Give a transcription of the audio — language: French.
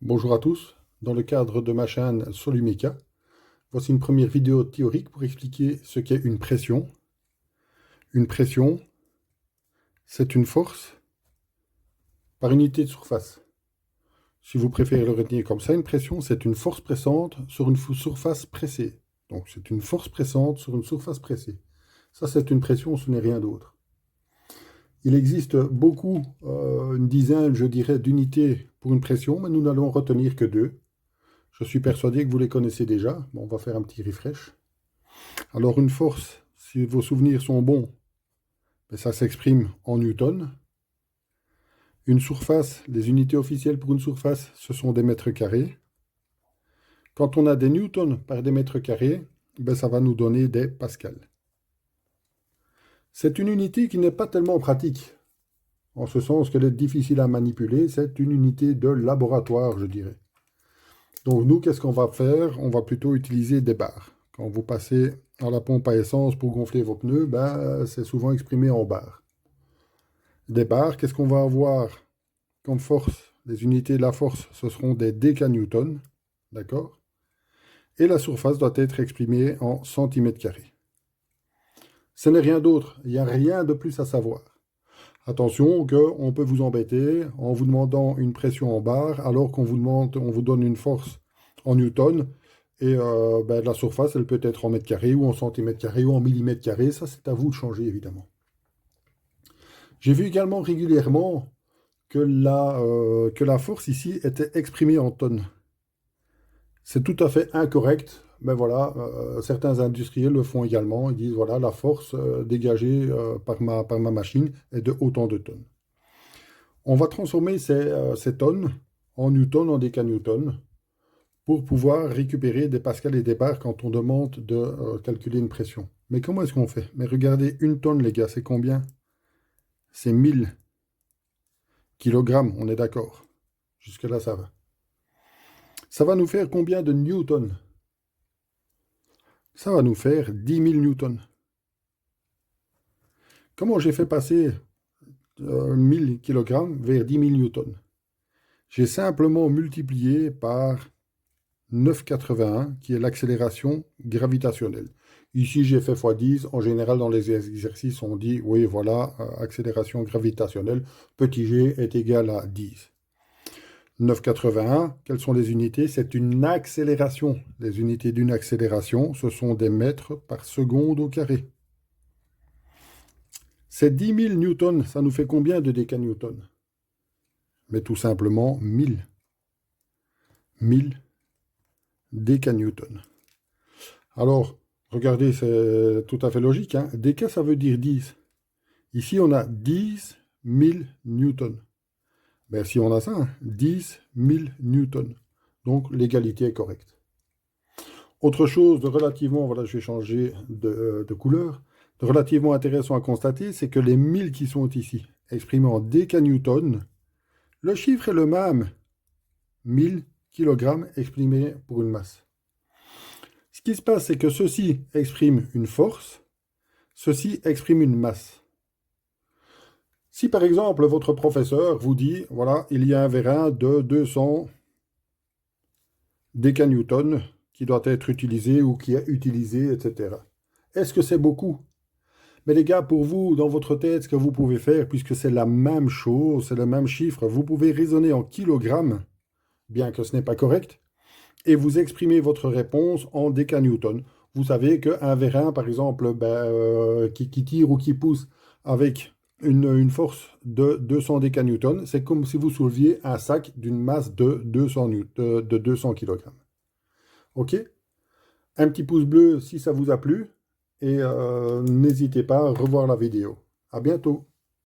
Bonjour à tous, dans le cadre de ma chaîne Solumika, voici une première vidéo théorique pour expliquer ce qu'est une pression. Une pression, c'est une force par unité de surface. Si vous préférez le retenir comme ça, une pression, c'est une force pressante sur une surface pressée. Donc c'est une force pressante sur une surface pressée. Ça, c'est une pression, ce n'est rien d'autre. Il existe beaucoup, une dizaine, je dirais, d'unités pour une pression, mais nous n'allons retenir que deux. Je suis persuadé que vous les connaissez déjà. Bon, on va faire un petit refresh. Alors une force, si vos souvenirs sont bons, ben, ça s'exprime en newtons. Une surface, les unités officielles pour une surface, ce sont des mètres carrés. Quand on a des newtons par des mètres carrés, ben, ça va nous donner des pascals. C'est une unité qui n'est pas tellement pratique, en ce sens qu'elle est difficile à manipuler. C'est une unité de laboratoire, je dirais. Donc nous, qu'est-ce qu'on va faire? On va plutôt utiliser des barres. Quand vous passez à la pompe à essence pour gonfler vos pneus, ben, c'est souvent exprimé en barres. Des barres, qu'est-ce qu'on va avoir comme force? Les unités de la force, ce seront des décanewtons, d'accord? Et la surface doit être exprimée en centimètres carrés. Ce n'est rien d'autre, il n'y a rien de plus à savoir. Attention qu'on peut vous embêter en vous demandant une pression en bar, alors qu'on vous donne une force en newton, et ben, la surface, elle peut être en mètres carrés, ou en centimètres carrés, ou en millimètres carrés. Ça, c'est à vous de changer, évidemment. J'ai vu également régulièrement que la force ici était exprimée en tonnes. C'est tout à fait incorrect, mais voilà, certains industriels le font également. Ils disent, voilà, la force dégagée par ma machine est de autant de tonnes. On va transformer ces tonnes en newtons, en décanewtons, pour pouvoir récupérer des pascals et des bars quand on demande de calculer une pression. Mais comment est-ce qu'on fait? Mais regardez, une tonne, les gars, c'est combien? C'est 1000 kilogrammes, on est d'accord. Jusque-là, ça va. Ça va nous faire combien de newtons? Ça va nous faire 10 000 newtons. Comment j'ai fait passer 1000 kg vers 10 000 newtons? J'ai simplement multiplié par 9,81, qui est l'accélération gravitationnelle. Ici, j'ai fait x10. En général, dans les exercices, on dit, oui, voilà, accélération gravitationnelle, petit g est égal à 10. 9,81, quelles sont les unités? C'est une accélération. Les unités d'une accélération, ce sont des mètres par seconde au carré. Ces 10 000 newtons, ça nous fait combien de décanewtons? Mais tout simplement 1000. 1000 décanewtons. Alors, regardez, c'est tout à fait logique. Hein. Déca, ça veut dire 10. Ici, on a 10 000 newtons. Ben, si on a ça, hein, 10 000 newtons. Donc, l'égalité est correcte. Autre chose de relativement, voilà, je vais changer de couleur, de relativement intéressant à constater, c'est que les 1000 qui sont ici, exprimés en décanewtons, le chiffre est le même. 1000 kg exprimés pour une masse. Ce qui se passe, c'est que ceci exprime une force, ceci exprime une masse. Si par exemple votre professeur vous dit, voilà, il y a un vérin de 200 décanewtons qui doit être utilisé ou qui est utilisé, etc. Est-ce que c'est beaucoup? Mais les gars, pour vous, dans votre tête, ce que vous pouvez faire, puisque c'est la même chose, c'est le même chiffre, vous pouvez raisonner en kilogrammes, bien que ce n'est pas correct, et vous exprimez votre réponse en décanewtons. Vous savez qu'un vérin, par exemple, qui tire ou qui pousse avec une force de 200 décanewtons, c'est comme si vous souleviez un sac d'une masse de 200 kg. OK? Un petit pouce bleu si ça vous a plu, et n'hésitez pas à revoir la vidéo. À bientôt!